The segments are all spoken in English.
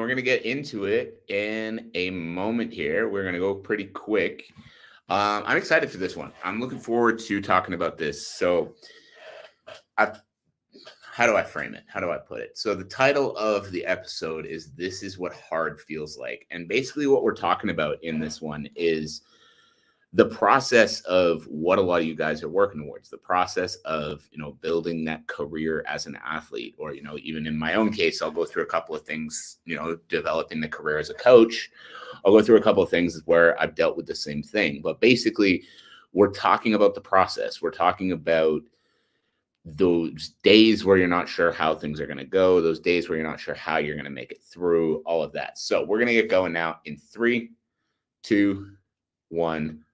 we're going to get into it in a moment here. We're going to go pretty quick. I'm excited for this one. I'm looking forward to talking about this. So how do I frame it? How do I put it? So the title of the episode is This is What Hard Feels Like. And basically what we're talking about in this one is the process of what a lot of you guys are working towards, the process of, building that career as an athlete, or, even in my own case, I'll go through a couple of things, developing the career as a coach. I'll go through a couple of things where I've dealt with the same thing, but basically we're talking about the process. We're talking about those days where you're not sure how things are going to go, those days where you're not sure how you're going to make it through, all of that. So we're going to get going now in 3, 2, 1.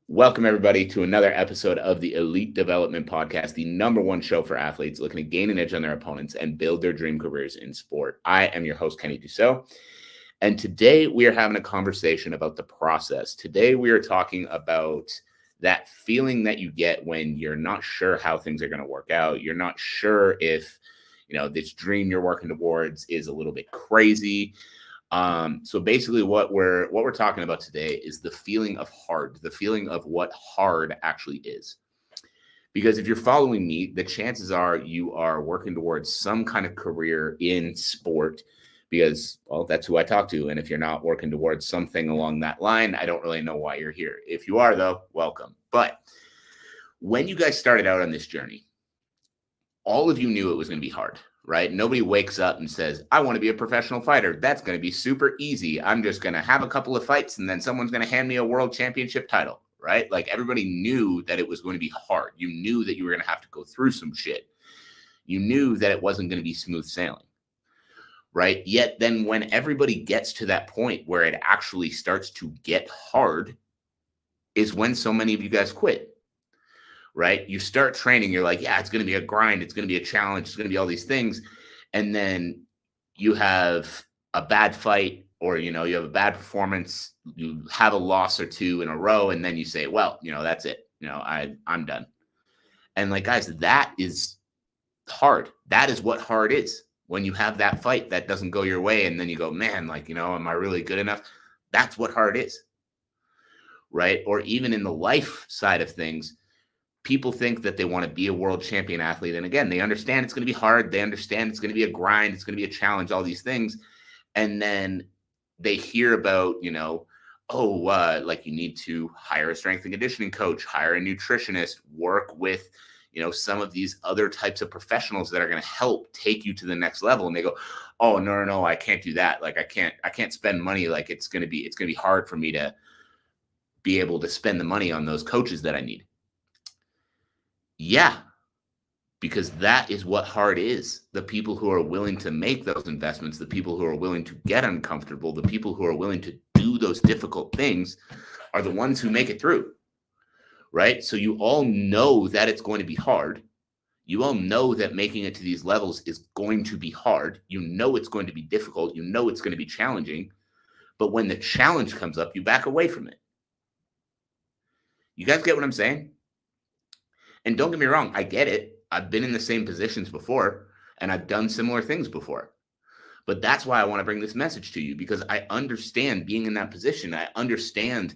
Welcome, everybody, to another episode of the Elite Development Podcast, the #1 show for athletes looking to gain an edge on their opponents and build their dream careers in sport. I am your host, Kenny Dusseault, and today we are having a conversation about the process. Today we are talking about that feeling that you get when you're not sure how things are going to work out. You're not sure if, this dream you're working towards is a little bit crazy. So basically what we're talking about today is the feeling of hard, the feeling of what hard actually is. Because if you're following me, the chances are you are working towards some kind of career in sport because, well, that's who I talk to. And if you're not working towards something along that line, I don't really know why you're here. If you are, though, welcome. But when you guys started out on this journey, all of you knew it was going to be hard. Right? Nobody wakes up and says, I want to be a professional fighter. That's going to be super easy. I'm just going to have a couple of fights and then someone's going to hand me a world championship title, right? Like everybody knew that it was going to be hard. You knew that you were going to have to go through some shit. You knew that it wasn't going to be smooth sailing, right? Yet then when everybody gets to that point where it actually starts to get hard is when so many of you guys quit. Right? You start training, you're like, yeah, it's going to be a grind. It's going to be a challenge. It's going to be all these things. And then you have a bad fight or, you have a bad performance. You have a loss or two in a row. And then you say, well, that's it. I'm done. And like, guys, that is hard. That is what hard is. When you have that fight that doesn't go your way. And then you go, man, like, am I really good enough? That's what hard is. Right? Or even in the life side of things, people think that they want to be a world champion athlete. And again, they understand it's going to be hard. They understand it's going to be a grind. It's going to be a challenge, all these things. And then they hear about, like you need to hire a strength and conditioning coach, hire a nutritionist, work with, some of these other types of professionals that are going to help take you to the next level. And they go, oh, no, I can't do that. Like I can't spend money. Like it's going to be hard for me to be able to spend the money on those coaches that I need. Yeah, because that is what hard is. The people who are willing to make those investments, the people who are willing to get uncomfortable, the people who are willing to do those difficult things are the ones who make it through, right? So you all know that it's going to be hard. You all know that making it to these levels is going to be hard. You know it's going to be difficult. You know it's going to be challenging. But when the challenge comes up, you back away from it. You guys get what I'm saying? And don't get me wrong, I get it. I've been in the same positions before, and I've done similar things before. But that's why I want to bring this message to you, because I understand being in that position. I understand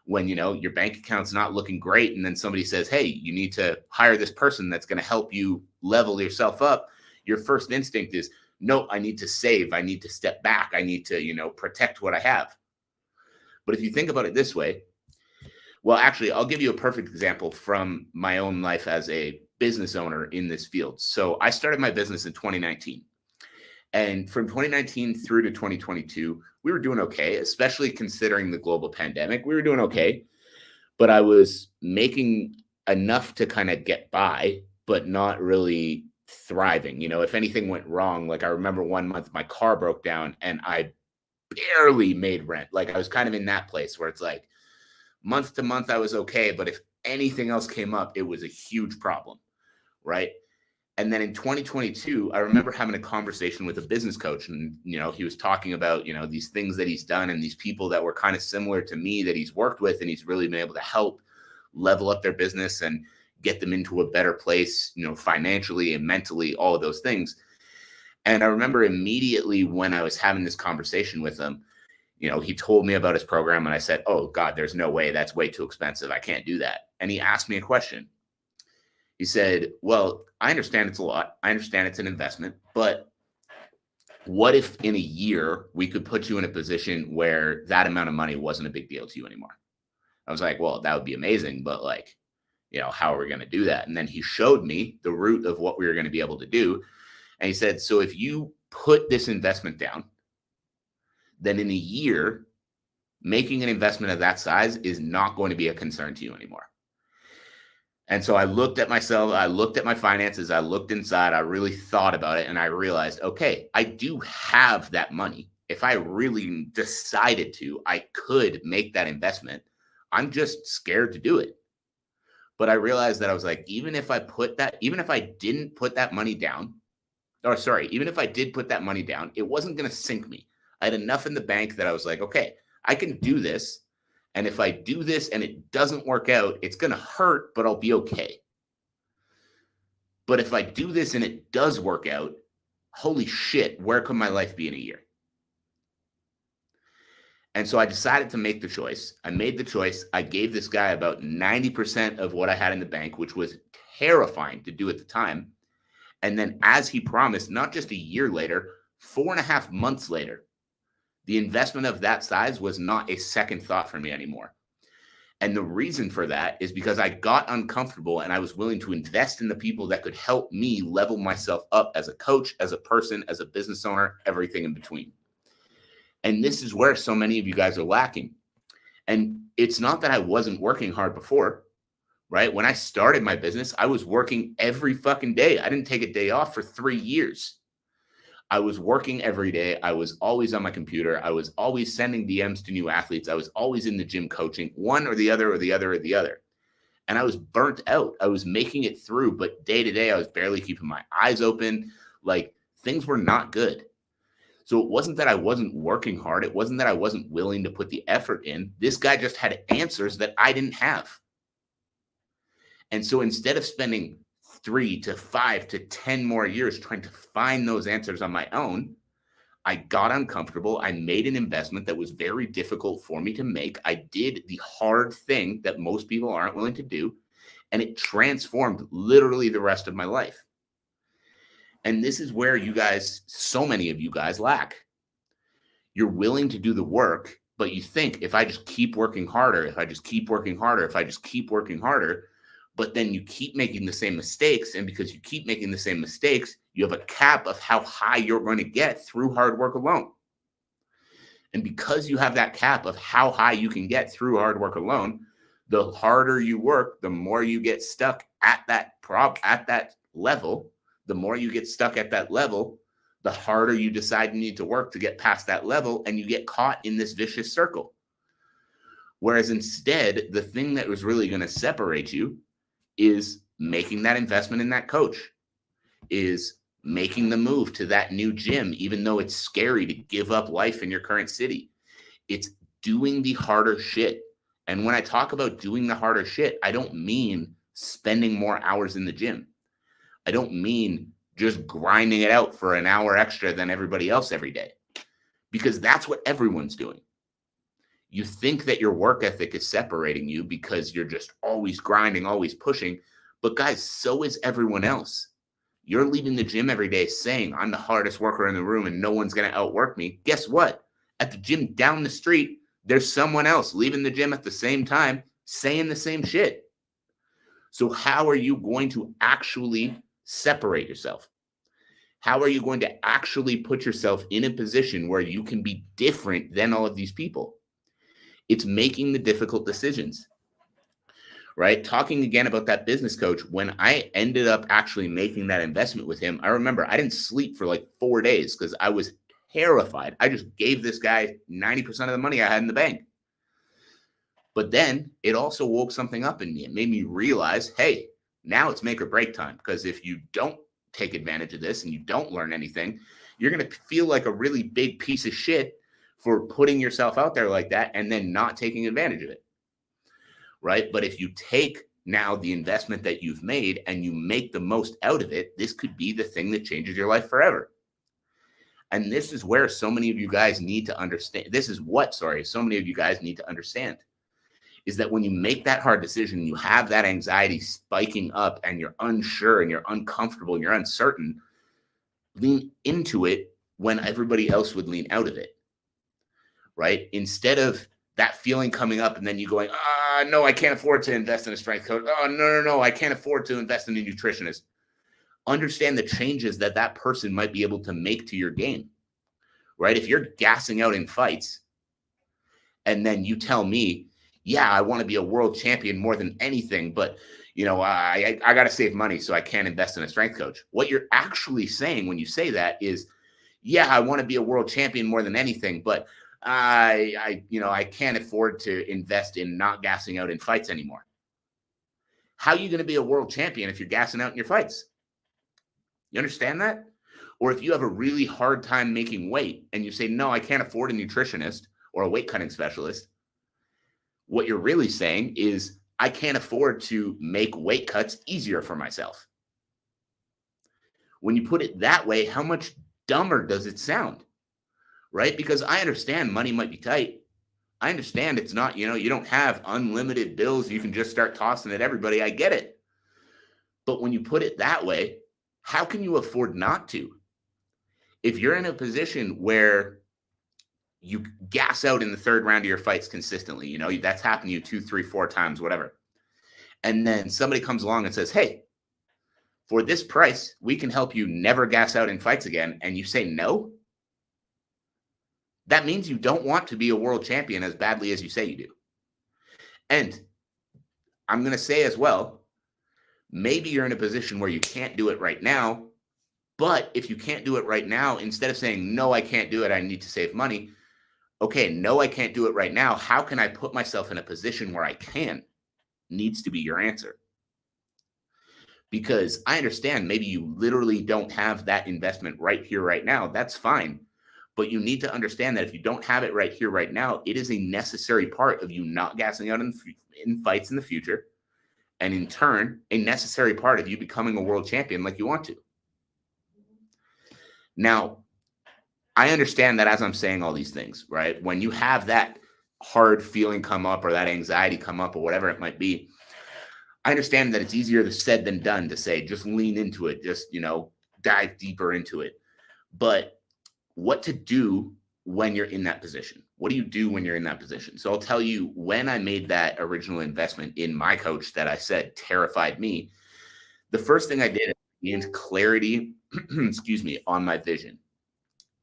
when, your bank account's not looking great, and then somebody says, hey, you need to hire this person that's going to help you level yourself up. Your first instinct is, no, I need to save. I need to step back. I need to, protect what I have. But if you think about it this way, well, actually, I'll give you a perfect example from my own life as a business owner in this field. So I started my business in 2019. And from 2019 through to 2022, we were doing okay, especially considering the global pandemic. We were doing okay, but I was making enough to kind of get by, but not really thriving. If anything went wrong, like I remember one month my car broke down and I barely made rent. Like I was kind of in that place where it's like, month to month, I was okay. But if anything else came up, it was a huge problem, right? And then in 2022, I remember having a conversation with a business coach. And, he was talking about, these things that he's done and these people that were kind of similar to me that he's worked with. And he's really been able to help level up their business and get them into a better place, financially and mentally, all of those things. And I remember immediately when I was having this conversation with him, he told me about his program and I said, "Oh God, there's no way. That's way too expensive. I can't do that." And he asked me a question. He said, "Well, I understand it's a lot. I understand it's an investment, but what if in a year we could put you in a position where that amount of money wasn't a big deal to you anymore?" I was like, "Well, that would be amazing, but like, how are we going to do that?" And then he showed me the route of what we were going to be able to do. And he said, "So if you put this investment down, then in a year, making an investment of that size is not going to be a concern to you anymore." And so I looked at myself, I looked at my finances, I looked inside, I really thought about it, and I realized, okay, I do have that money. If I really decided to, I could make that investment. I'm just scared to do it. But I realized that I was like, even if I didn't put that money down, even if I did put that money down, it wasn't going to sink me. I had enough in the bank that I was like, okay, I can do this. And if I do this and it doesn't work out, it's going to hurt, but I'll be okay. But if I do this and it does work out, holy shit, where could my life be in a year? And so I decided to make the choice. I made the choice. I gave this guy about 90% of what I had in the bank, which was terrifying to do at the time. And then, as he promised, not just a year later, 4.5 months later, the investment of that size was not a second thought for me anymore. And the reason for that is because I got uncomfortable and I was willing to invest in the people that could help me level myself up as a coach, as a person, as a business owner, everything in between. And this is where so many of you guys are lacking. And it's not that I wasn't working hard before, right? When I started my business, I was working every fucking day. I didn't take a day off for 3 years. I was working every day. I was always on my computer. I was always sending DMs to new athletes. I was always in the gym coaching, one or the other or the other or the other. And I was burnt out. I was making it through, but day to day, I was barely keeping my eyes open. Like, things were not good. So it wasn't that I wasn't working hard. It wasn't that I wasn't willing to put the effort in. This guy just had answers that I didn't have. And so instead of spending 3 to 5 to 10 more years trying to find those answers on my own, I got uncomfortable. I made an investment that was very difficult for me to make. I did the hard thing that most people aren't willing to do, and it transformed literally the rest of my life. And this is where you guys, so many of you guys, lack. You're willing to do the work, but you think, if I just keep working harder, if I just keep working harder, if I just keep working harder, but then you keep making the same mistakes. And because you keep making the same mistakes, you have a cap of how high you're going to get through hard work alone. And because you have that cap of how high you can get through hard work alone, the harder you work, the more you get stuck at that level. The more you get stuck at that level, the harder you decide you need to work to get past that level, and you get caught in this vicious circle. Whereas instead, the thing that was really going to separate you is making that investment in that coach, is making the move to that new gym, even though it's scary to give up life in your current city. It's doing the harder shit. And when I talk about doing the harder shit, I don't mean spending more hours in the gym. I don't mean just grinding it out for an hour extra than everybody else every day, because that's what everyone's doing. You think that your work ethic is separating you because you're just always grinding, always pushing. But guys, so is everyone else. You're leaving the gym every day saying, I'm the hardest worker in the room and no one's going to outwork me. Guess what? At the gym down the street, there's someone else leaving the gym at the same time saying the same shit. So how are you going to actually separate yourself? How are you going to actually put yourself in a position where you can be different than all of these people? It's making the difficult decisions, right? Talking again about that business coach, when I ended up actually making that investment with him, I remember I didn't sleep for like 4 days because I was terrified. I just gave this guy 90% of the money I had in the bank. But then it also woke something up in me. It made me realize, hey, now it's make or break time. Because if you don't take advantage of this and you don't learn anything, you're going to feel like a really big piece of shit for putting yourself out there like that and then not taking advantage of it, right? But if you take now the investment that you've made and you make the most out of it, this could be the thing that changes your life forever. And this is where so many of you guys need to understand. This is what, so many of you guys need to understand is that when you make that hard decision, you have that anxiety spiking up and you're unsure and you're uncomfortable and you're uncertain, lean into it when everybody else would lean out of it, right? Instead of that feeling coming up and then you going, no, I can't afford to invest in a strength coach. Oh, no, I can't afford to invest in a nutritionist. Understand the changes that that person might be able to make to your game, right? If you're gassing out in fights and then you tell me, yeah, I want to be a world champion more than anything, but I got to save money, so I can't invest in a strength coach. What you're actually saying when you say that is, yeah, I want to be a world champion more than anything, but I can't afford to invest in not gassing out in fights anymore. How are you going to be a world champion if you're gassing out in your fights? You understand that? Or if you have a really hard time making weight and you say, no, I can't afford a nutritionist or a weight cutting specialist, what you're really saying is, I can't afford to make weight cuts easier for myself. When you put it that way, how much dumber does it sound? Right? Because I understand money might be tight. I understand it's not, you don't have unlimited bills. You can just start tossing at everybody. I get it. But when you put it that way, how can you afford not to? If you're in a position where you gas out in the third round of your fights consistently, that's happened to you 2, 3, 4 times, whatever. And then somebody comes along and says, hey, for this price, we can help you never gas out in fights again. And you say no. That means you don't want to be a world champion as badly as you say you do. And I'm going to say as well, maybe you're in a position where you can't do it right now. But if you can't do it right now, instead of saying, no, I can't do it, I need to save money. Okay, no, I can't do it right now. How can I put myself in a position where I can? Needs to be your answer. Because I understand maybe you literally don't have that investment right here, right now. That's fine. But you need to understand that if you don't have it right here, right now, it is a necessary part of you not gassing out in fights in the future. And in turn, a necessary part of you becoming a world champion like you want to. Now, I understand that as I'm saying all these things, right? When you have that hard feeling come up or that anxiety come up or whatever it might be, I understand that it's easier said than done to say, just lean into it, just, dive deeper into it. But what to do when you're in that position? What do you do when you're in that position? So I'll tell you, when I made that original investment in my coach that I said terrified me, the first thing I did is gained clarity, on my vision.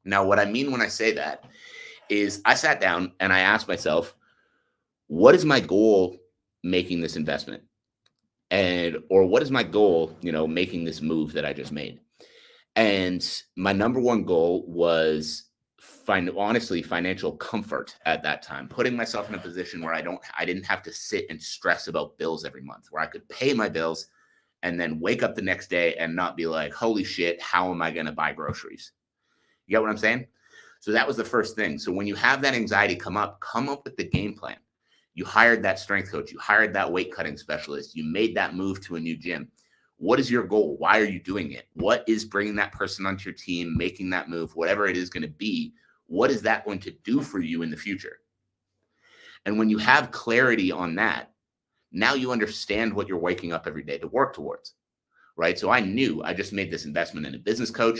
Now, what I mean when I say that is I sat down and I asked myself, what is my goal making this investment? Or what is my goal, making this move that I just made? And my number one goal was financial comfort at that time, putting myself in a position where I didn't have to sit and stress about bills every month, where I could pay my bills and then wake up the next day and not be like, holy shit, how am I going to buy groceries? You get what I'm saying? So that was the first thing. So when you have that anxiety come up with the game plan. You hired that strength coach. You hired that weight cutting specialist. You made that move to a new gym. What is your goal? Why are you doing it? What is bringing that person onto your team, making that move, whatever it is going to be? What is that going to do for you in the future? And when you have clarity on that, now you understand what you're waking up every day to work towards, right? So I knew I just made this investment in a business coach.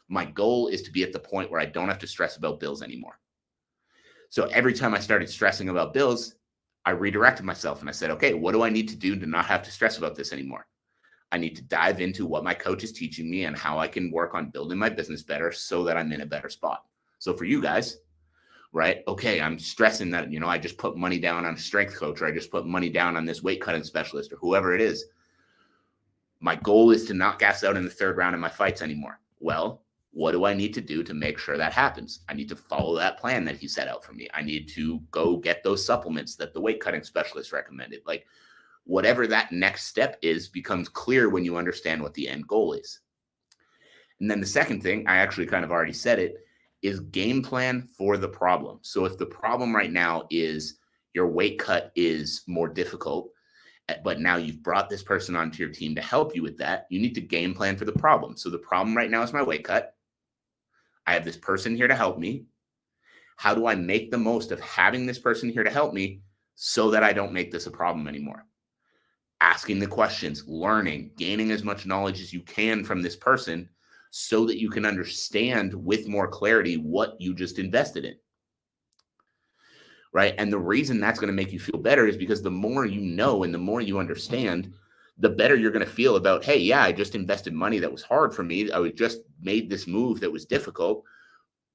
My goal is to be at the point where I don't have to stress about bills anymore. So every time I started stressing about bills, I redirected myself and I said, okay, what do I need to do to not have to stress about this anymore? I need to dive into what my coach is teaching me and how I can work on building my business better so that I'm in a better spot. So for you guys, right? Okay, I'm stressing that, I just put money down on a strength coach, or I just put money down on this weight cutting specialist, or whoever it is. My goal is to not gas out in the third round of my fights anymore. Well, what do I need to do to make sure that happens? I need to follow that plan that he set out for me. I need to go get those supplements that the weight cutting specialist recommended. Like, whatever that next step is becomes clear when you understand what the end goal is. And then the second thing, I actually kind of already said it, is game plan for the problem. So if the problem right now is your weight cut is more difficult, but now you've brought this person onto your team to help you with that, you need to game plan for the problem. So the problem right now is my weight cut. I have this person here to help me. How do I make the most of having this person here to help me so that I don't make this a problem anymore? Asking the questions, learning, gaining as much knowledge as you can from this person so that you can understand with more clarity what you just invested in. Right? And the reason that's going to make you feel better is because the more you know and the more you understand, the better you're going to feel about, hey, yeah, I just invested money that was hard for me. I just made this move that was difficult,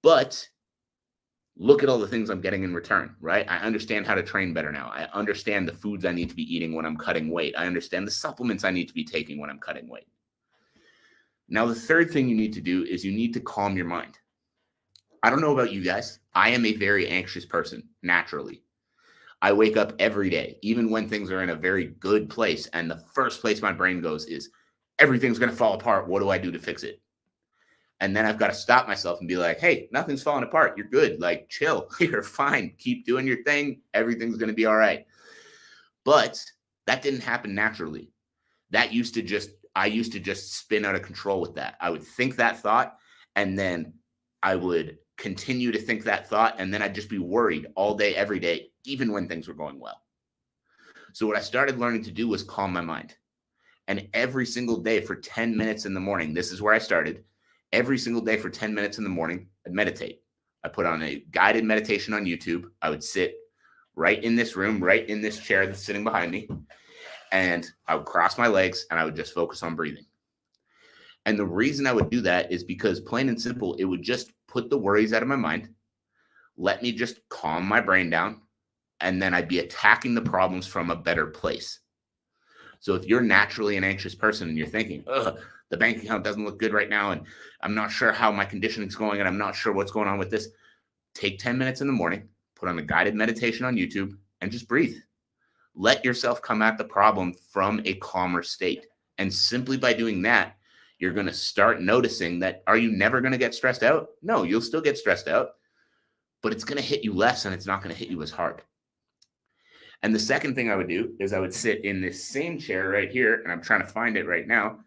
but look at all the things I'm getting in return, right? I understand how to train better now. I understand the foods I need to be eating when I'm cutting weight. I understand the supplements I need to be taking when I'm cutting weight. Now, the third thing you need to do is you need to calm your mind. I don't know about you guys. I am a very anxious person, naturally. I wake up every day, even when things are in a very good place. And the first place my brain goes is, everything's going to fall apart. What do I do to fix it? And then I've got to stop myself and be like, hey, nothing's falling apart. You're good. Like, chill. You're fine. Keep doing your thing. Everything's going to be all right. But that didn't happen naturally. I used to just spin out of control with that. I would think that thought, and then I would continue to think that thought, and then I'd just be worried all day, every day, even when things were going well. So what I started learning to do was calm my mind. And every single day for 10 minutes in the morning, this is where I started. Every single day for 10 minutes in the morning, I'd meditate. I put on a guided meditation on YouTube. I would sit right in this room, right in this chair that's sitting behind me. And I would cross my legs and I would just focus on breathing. And the reason I would do that is because, plain and simple, it would just put the worries out of my mind, let me just calm my brain down, and then I'd be attacking the problems from a better place. So if you're naturally an anxious person and you're thinking, the bank account doesn't look good right now, and I'm not sure how my conditioning is going, and I'm not sure what's going on with this, take 10 minutes in the morning, put on a guided meditation on YouTube, and just breathe. Let yourself come at the problem from a calmer state. And simply by doing that, you're going to start noticing that, are you never going to get stressed out? No, you'll still get stressed out, but it's going to hit you less and it's not going to hit you as hard. And the second thing I would do is I would sit in this same chair right here, and I'm trying to find it right now.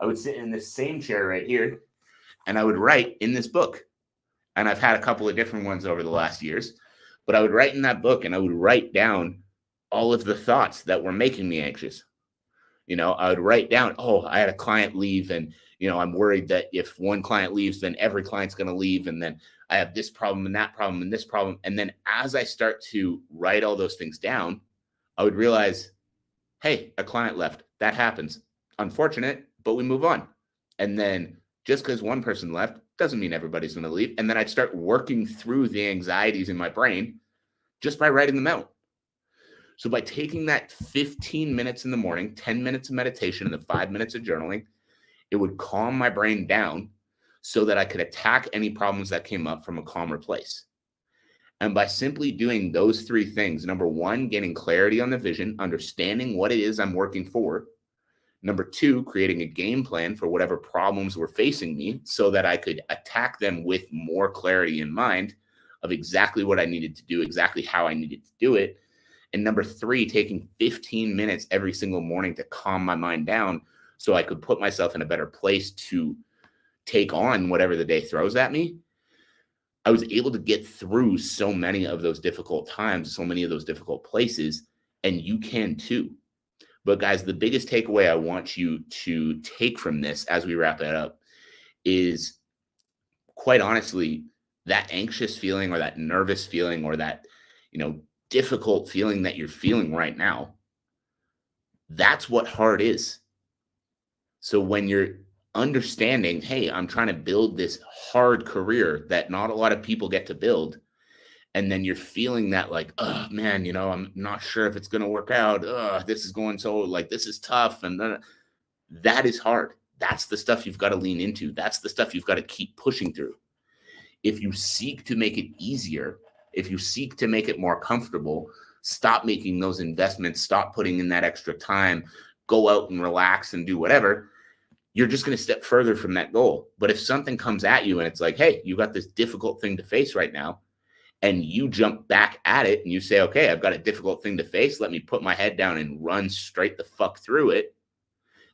I would sit in this same chair right here, and I would write in this book. And I've had a couple of different ones over the last years, but I would write in that book, and I would write down all of the thoughts that were making me anxious. I would write down, I had a client leave, and, I'm worried that if one client leaves, then every client's going to leave. And then I have this problem and that problem and this problem. And then as I start to write all those things down, I would realize, hey, a client left. That happens. Unfortunate, but we move on. And then just because one person left doesn't mean everybody's going to leave. And then I'd start working through the anxieties in my brain just by writing them out. So by taking that 15 minutes in the morning, 10 minutes of meditation, and the 5 minutes of journaling, it would calm my brain down so that I could attack any problems that came up from a calmer place. And by simply doing those three things, number one, gaining clarity on the vision, understanding what it is I'm working for. Number two, creating a game plan for whatever problems were facing me so that I could attack them with more clarity in mind of exactly what I needed to do, exactly how I needed to do it. And number three, taking 15 minutes every single morning to calm my mind down so I could put myself in a better place to take on whatever the day throws at me. I was able to get through so many of those difficult times, so many of those difficult places, and you can too. But guys, the biggest takeaway I want you to take from this as we wrap it up is, quite honestly, that anxious feeling or that nervous feeling or that, difficult feeling that you're feeling right now, that's what hard is. So when you're understanding, hey, I'm trying to build this hard career that not a lot of people get to build, and then you're feeling that like, oh man, I'm not sure if it's going to work out. This is going so like, this is tough. And that is hard. That's the stuff you've got to lean into. That's the stuff you've got to keep pushing through. If you seek to make it easier, if you seek to make it more comfortable, stop making those investments, stop putting in that extra time, go out and relax and do whatever, you're just going to step further from that goal. But if something comes at you and it's like, hey, you got this difficult thing to face right now, and you jump back at it and you say, okay, I've got a difficult thing to face. Let me put my head down and run straight the fuck through it.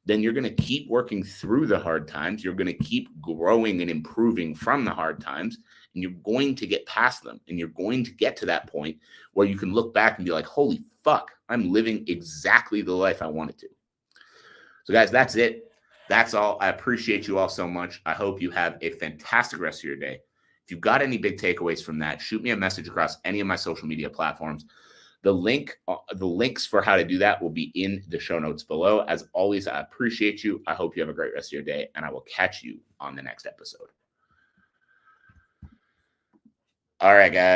then you're going to keep working through the hard times. You're going to keep growing and improving from the hard times, and you're going to get past them. And you're going to get to that point where you can look back and be like, holy fuck, I'm living exactly the life I wanted to. So guys, that's it. That's all. I appreciate you all so much. I hope you have a fantastic rest of your day. If you've got any big takeaways from that, shoot me a message across any of my social media platforms. The links for how to do that will be in the show notes below. As always, I appreciate you. I hope you have a great rest of your day, and I will catch you on the next episode. All right, guys.